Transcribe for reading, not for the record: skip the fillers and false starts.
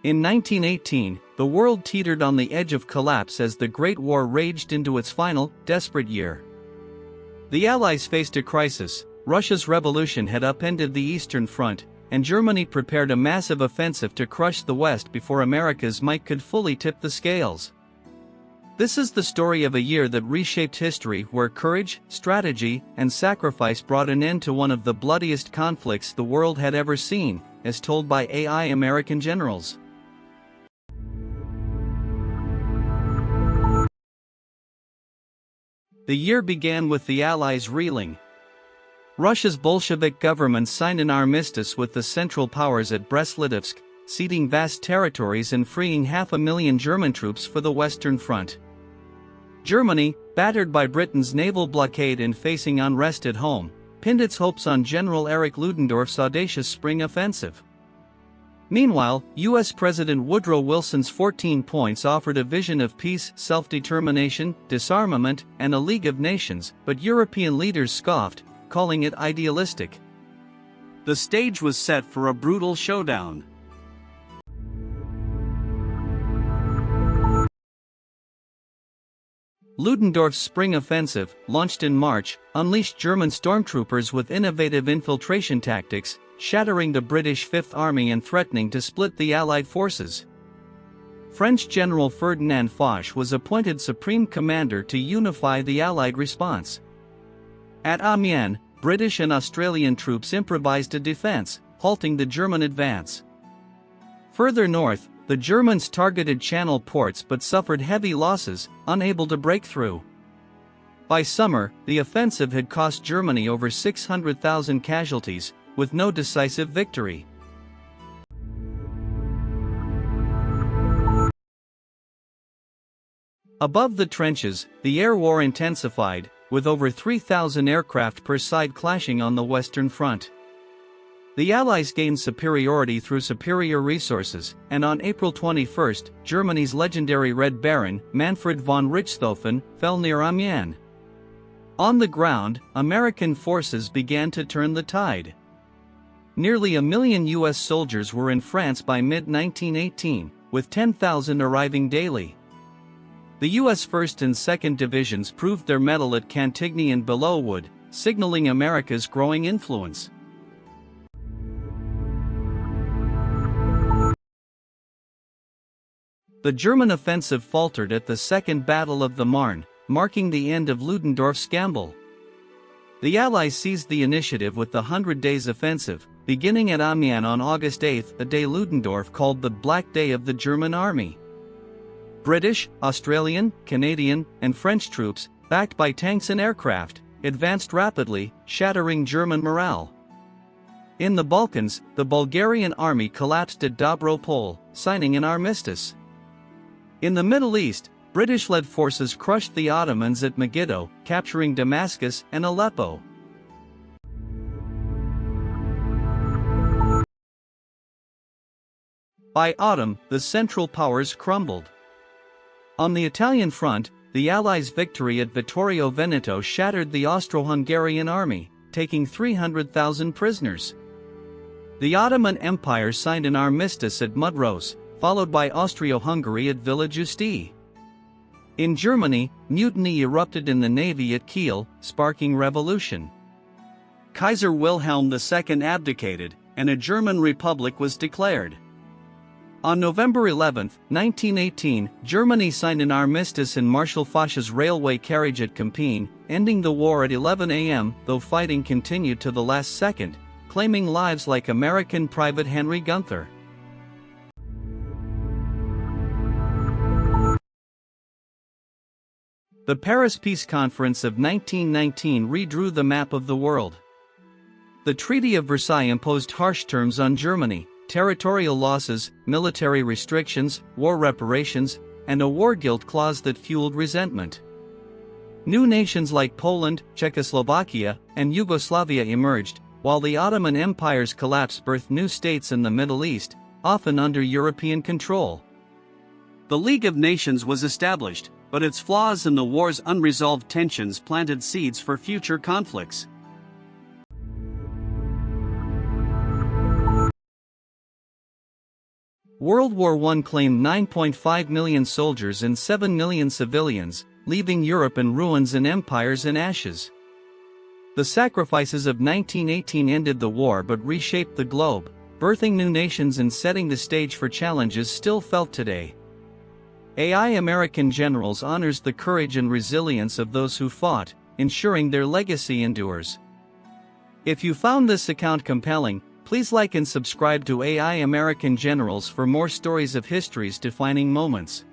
In 1918, the world teetered on the edge of collapse as the Great War raged into its final, desperate year. The Allies faced a crisis. Russia's revolution had upended the Eastern Front, and Germany prepared a massive offensive to crush the West before America's might could fully tip the scales. This is the story of a year that reshaped history, where courage, strategy, and sacrifice brought an end to one of the bloodiest conflicts the world had ever seen, as told by AI American generals. The year began with the Allies reeling. Russia's Bolshevik government signed an armistice with the Central Powers at Brest-Litovsk, ceding vast territories and freeing 500,000 German troops for the Western Front. Germany, battered by Britain's naval blockade and facing unrest at home, pinned its hopes on General Erich Ludendorff's audacious spring offensive. Meanwhile, U.S. President Woodrow Wilson's 14 points offered a vision of peace, self-determination, disarmament, and a League of Nations, but European leaders scoffed, calling it idealistic. The stage was set for a brutal showdown. Ludendorff's spring offensive, launched in March, unleashed German stormtroopers with innovative infiltration tactics, shattering the British Fifth Army and threatening to split the Allied forces. French General Ferdinand Foch was appointed supreme commander to unify the Allied response. At Amiens, British and Australian troops improvised a defense, halting the German advance. Further north, the Germans targeted Channel ports but suffered heavy losses, unable to break through. By summer, the offensive had cost Germany over 600,000 casualties, with no decisive victory. Above the trenches, the air war intensified, with over 3,000 aircraft per side clashing on the Western Front. The Allies gained superiority through superior resources, and on April 21, Germany's legendary Red Baron, Manfred von Richthofen, fell near Amiens. On the ground, American forces began to turn the tide. Nearly 1 million U.S. soldiers were in France by mid-1918, with 10,000 arriving daily. The U.S. 1st and 2nd Divisions proved their mettle at Cantigny and Belleauwood, signaling America's growing influence. The German offensive faltered at the Second Battle of the Marne, marking the end of Ludendorff's gamble. The Allies seized the initiative with the 100 Days Offensive, beginning at Amiens on August 8, a day Ludendorff called the Black Day of the German Army. British, Australian, Canadian, and French troops, backed by tanks and aircraft, advanced rapidly, shattering German morale. In the Balkans, the Bulgarian army collapsed at Dobro Pole, signing an armistice. In the Middle East, British-led forces crushed the Ottomans at Megiddo, capturing Damascus and Aleppo. By autumn, the Central Powers crumbled. On the Italian front, the Allies' victory at Vittorio Veneto shattered the Austro-Hungarian army, taking 300,000 prisoners. The Ottoman Empire signed an armistice at Mudros, followed by Austria-Hungary at Villa Giusti. In Germany, mutiny erupted in the navy at Kiel, sparking revolution. Kaiser Wilhelm II abdicated, and a German republic was declared. On November 11, 1918, Germany signed an armistice in Marshal Foch's railway carriage at Compiègne, ending the war at 11 a.m., though fighting continued to the last second, claiming lives like American Private Henry Gunther. The Paris Peace Conference of 1919 redrew the map of the world. The Treaty of Versailles imposed harsh terms on Germany: territorial losses, military restrictions, war reparations, and a war guilt clause that fueled resentment. New nations like Poland, Czechoslovakia, and Yugoslavia emerged, while the Ottoman Empire's collapse birthed new states in the Middle East, often under European control. The League of Nations was established, but its flaws and the war's unresolved tensions planted seeds for future conflicts. World War I claimed 9.5 million soldiers and 7 million civilians, leaving Europe in ruins and empires in ashes. The sacrifices of 1918 ended the war but reshaped the globe, birthing new nations and setting the stage for challenges still felt today. AI American Generals honors the courage and resilience of those who fought, ensuring their legacy endures. If you found this account compelling, please like and subscribe to AI American Generals for more stories of history's defining moments.